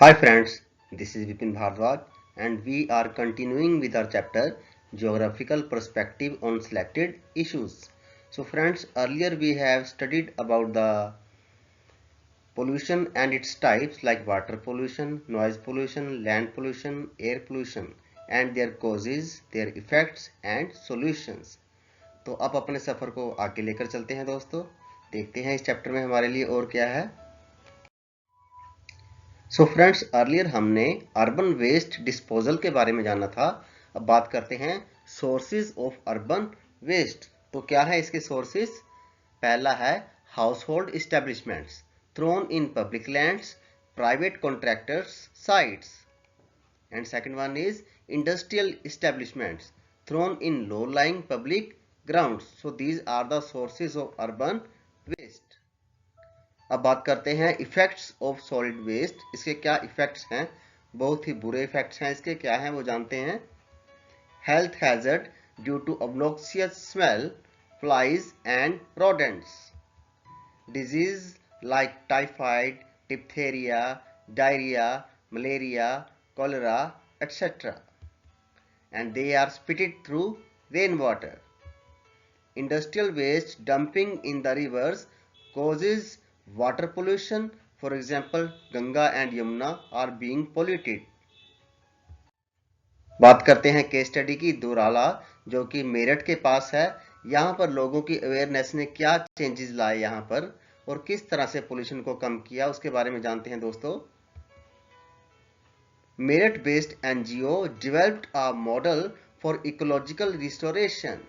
Hi friends, this is VIPIN BARDWAJ and we are continuing with our chapter Geographical Perspective on Selected Issues. So friends, earlier we have studied about the pollution and its types like water pollution, noise pollution, land pollution, air pollution and their causes, their effects and solutions. तो अब अपने सफर को आगे लेकर चलते हैं दोस्तों, देखते हैं इस चैप्टर में हमारे लिए और क्या है। सो फ्रेंड्स, अर्लियर हमने अर्बन वेस्ट डिस्पोजल के बारे में जाना था। अब बात करते हैं सोर्सेज ऑफ अर्बन वेस्ट। तो क्या है इसके सोर्सेज? पहला है household establishments thrown in public lands, private contractors sites, and second one is industrial establishments thrown in low lying public grounds. So these are the sources of urban waste. अब बात करते हैं effects of solid waste. इसके क्या effects हैं? बहुत ही बुरे effects हैं इसके। क्या हैं वो जानते हैं। Health hazard due to obnoxious smell, flies and rodents, diseases like typhoid, diphtheria, diarrhoea, malaria, cholera, etc. and they are spitted through rainwater. Industrial waste dumping in the rivers causes water pollution. For example, Ganga and Yamuna are being polluted. बात करते हैं case study की। दोराला जो कि मेरठ के पास है, यहाँ पर लोगों की अवेयरनेस ने क्या चेंजेस लाए यहाँ पर और किस तरह से पोल्यूशन को कम किया, उसके बारे में जानते हैं दोस्तों। Meerut based NGO developed a model for ecological restoration.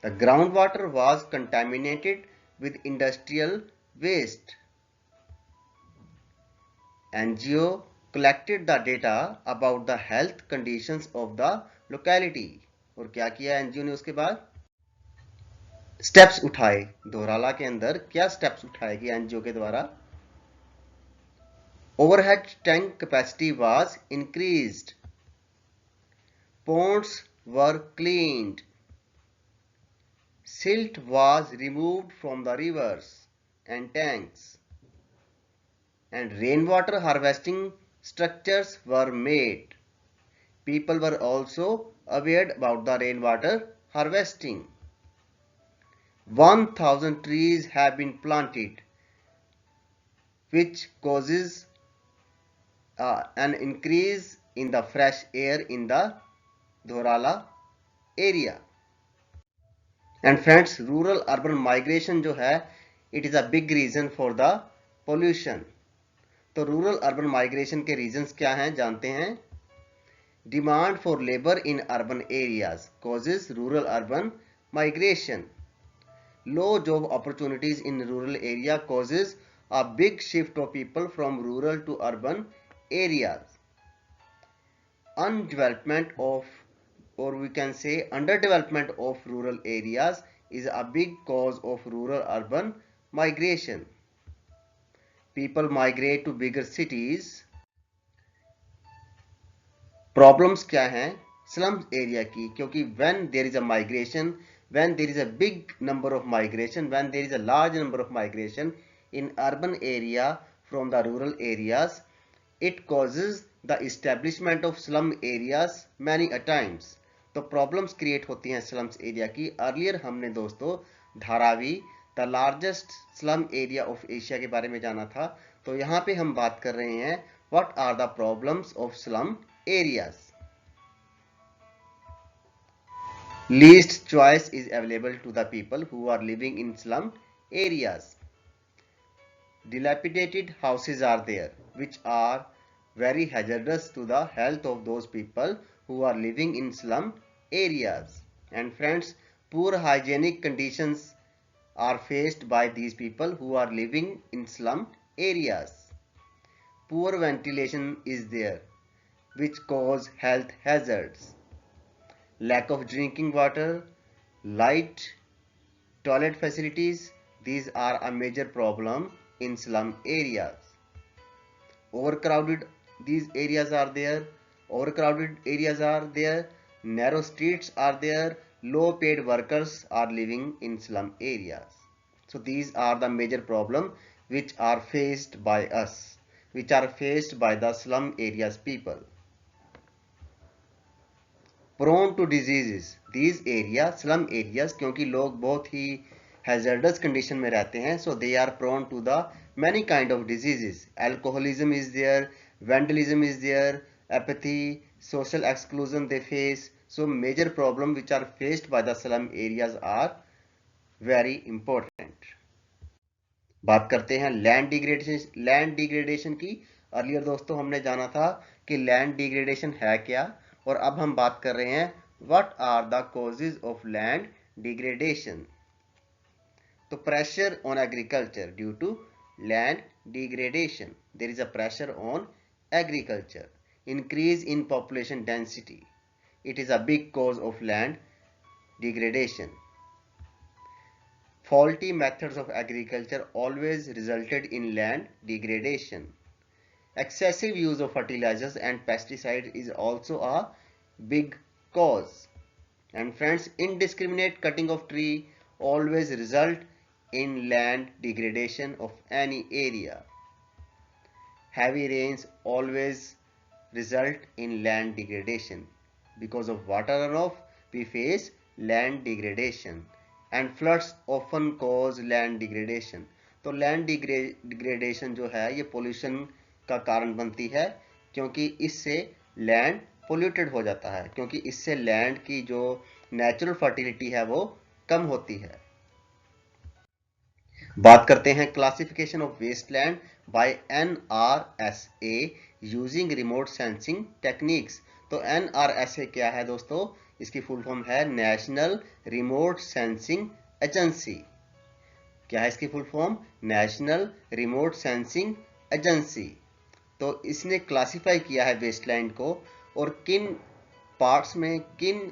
The groundwater was contaminated with industrial waste. NGO collected the data about the health conditions of the locality. और क्या किया एनजीओ ने उसके बाद? स्टेप्स उठाए। दोराला के अंदर क्या स्टेप्स उठाए गए एनजीओ के द्वारा? Overhead tank capacity was increased, ponds were cleaned, silt was removed from the rivers and tanks, and rainwater harvesting structures were made. People were also aware about the rainwater harvesting. 1000 trees have been planted, which causes an increase in the fresh air in the Dhorala area. And friends, rural urban migration जो है, it is a big reason for the pollution. तो rural urban migration के reasons क्या हैं जानते हैं। Demand for labour in urban areas causes rural urban migration. Low job opportunities in rural area causes a big shift of people from rural to urban areas. Undevelopment of or we can say underdevelopment of rural areas is a big cause of rural urban migration. People migrate to bigger cities. Problems क्या हैं slums area की? क्योंकि when there is a migration, when there is a big number of migration, when there is a large number of migration in urban area from the rural areas, it causes the establishment of slum areas many a times. तो problems create होती हैं slums area की। Earlier हमने दोस्तों Dharavi the largest slum area of Asia के बारे में जाना था। तो यहाँ पे हम बात कर रहे हैं what are the problems of slum areas. Least choice is available to the people who are living in slum areas. Dilapidated houses are there which are very hazardous to the health of those people who are living in slum areas. And friends, poor hygienic conditions are faced by these people who are living in slum areas. Poor ventilation is there which cause health hazards. Lack of drinking water, light, toilet facilities, these are a major problem in slum areas. Overcrowded these areas are there. Overcrowded areas are there. Narrow streets are there. Low paid workers are living in slum areas. So these are the major problems which are faced by us. which are faced by the slum areas people. Prone to diseases. These areas, slum areas, क्योंकि लोग बहुत ही hazardous condition में रहते हैं, so they are prone to the many kind of diseases. Alcoholism is there, vandalism is there, apathy, social exclusion they face. So major problem which are faced by the slum areas are very important. बात करते हैं land degradation की। Earlier दोस्तों हमने जाना था कि land degradation है क्या, और अब हम बात कर रहे हैं what are the causes of land degradation. तो pressure on agriculture due to land degradation, there is a pressure on agriculture. Increase in population density, it is a big cause of land degradation. Faulty methods of agriculture always resulted in land degradation. Excessive use of fertilizers and pesticides is also a big cause. And friends, indiscriminate cutting of tree always result in land degradation of any area. Heavy rains always result in land degradation. Because of water runoff, we face land degradation. And floods often cause land degradation. तो land degradation जो है ये pollution का कारण बनती है, क्योंकि इससे land polluted हो जाता है, क्योंकि इससे land की जो natural fertility है वो कम होती है। बात करते हैं classification of wasteland by NRSA using remote sensing techniques. तो NRSA क्या है दोस्तों? इसकी फुल फॉर्म है नेशनल रिमोट सेंसिंग एजेंसी। क्या है इसकी full form? National remote sensing agency. तो इसने क्लासिफाई किया है वेस्टलैंड को, और किन पार्ट्स में, किन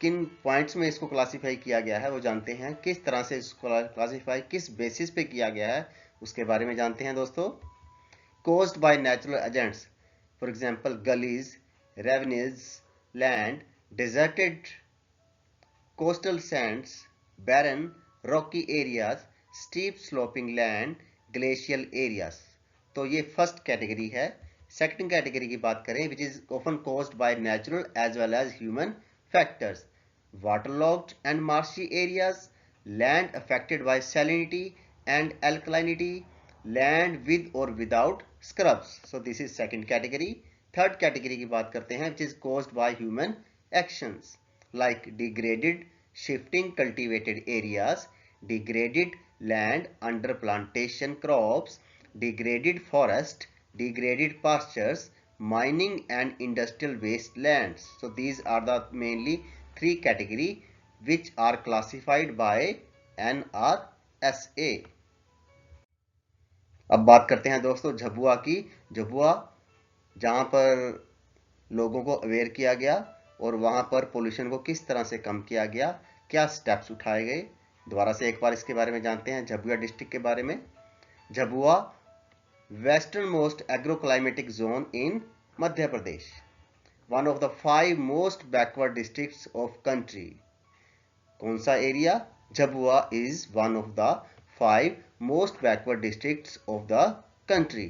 किन पॉइंट्स में इसको क्लासिफाई किया गया है वो जानते हैं। किस तरह से इसको क्लासिफाई, किस बेसिस पे किया गया है उसके बारे में जानते हैं दोस्तों। caused by natural agents, for example gullies, ravines, land, deserted coastal sands, barren rocky areas, steep sloping land, glacial areas। तो ये फर्स्ट कैटेगरी है। सेकंड कैटेगरी की बात करें, which is often caused by natural as well as human factors, waterlogged and marshy areas, land affected by salinity and alkalinity, land with or without scrubs। So this is second category. Third category की बात करते हैं, which is caused by human actions like degraded shifting cultivated areas, degraded land under plantation crops, degraded forest, degraded pastures, mining and industrial wastelands। So these are the mainly three category which are classified by NRSA। अब बात करते हैं दोस्तों झबुआ की। झबुआ जहां पर लोगों को अवेयर किया गया और वहां पर पोल्यूशन को किस तरह से कम किया गया, क्या स्टेप्स उठाए गए, दोबारा से एक बार इसके बारे में जानते हैं झबुआ डिस्ट्रिक्ट के बारे में। Jhabua western most agroclimatic zone in Madhya Pradesh, one of the 5 most backward districts of country. कौन सा area? Jhabua is one of the 5 most backward districts of the country.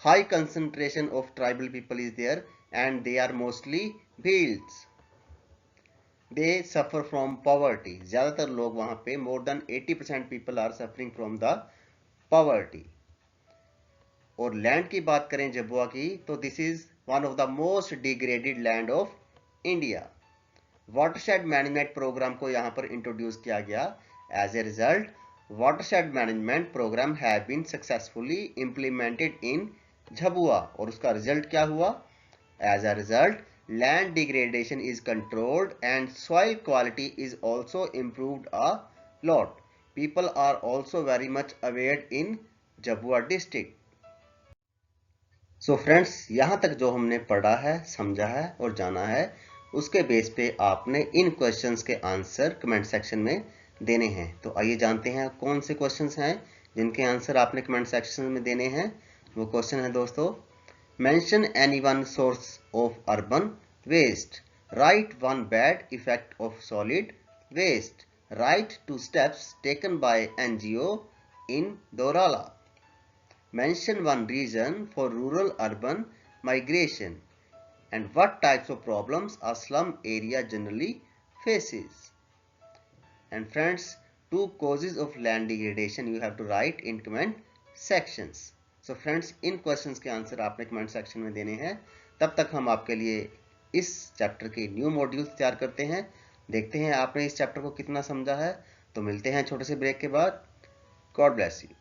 High concentration of tribal people is there and they are mostly Bhils. They suffer from poverty. ज़्यादातर लोग वहाँ पे more than 80% people are suffering from the poverty. और land की बात करें झबुआ की, तो this is one of the most degraded land of India. Watershed management program को यहाँ पर इंट्रोड्यूस किया गया। As a result watershed management program have been successfully implemented in Jhabua, और उसका रिजल्ट क्या हुआ? As a result, land degradation is controlled and soil quality is also improved a lot. People are also very much aware in Jhabua district. So friends, यहाँ तक जो हमने पढ़ा है, समझा है और जाना है, उसके बेस पे आपने इन क्वेश्चंस के आंसर कमेंट सेक्शन में देने हैं। तो आइए जानते हैं कौन से क्वेश्चंस हैं जिनके आंसर आपने कमेंट सेक्शन में देने हैं। वो क्वेश्चन है दोस्तों, mention any one source of urban waste, write one bad effect of solid waste, write 2 steps taken by NGO in Daurala. Mention one reason for rural-urban migration and what types of problems a slum area generally faces. And friends, 2 causes of land degradation you have to write in comment sections. So friends, in questions के answer आपने comment section में देने हैं। तब तक हम आपके लिए इस चैप्टर के न्यू मॉड्यूल्स तैयार करते हैं। देखते हैं आपने इस चैप्टर को कितना समझा है। तो मिलते हैं छोटे से ब्रेक के बाद। God bless you.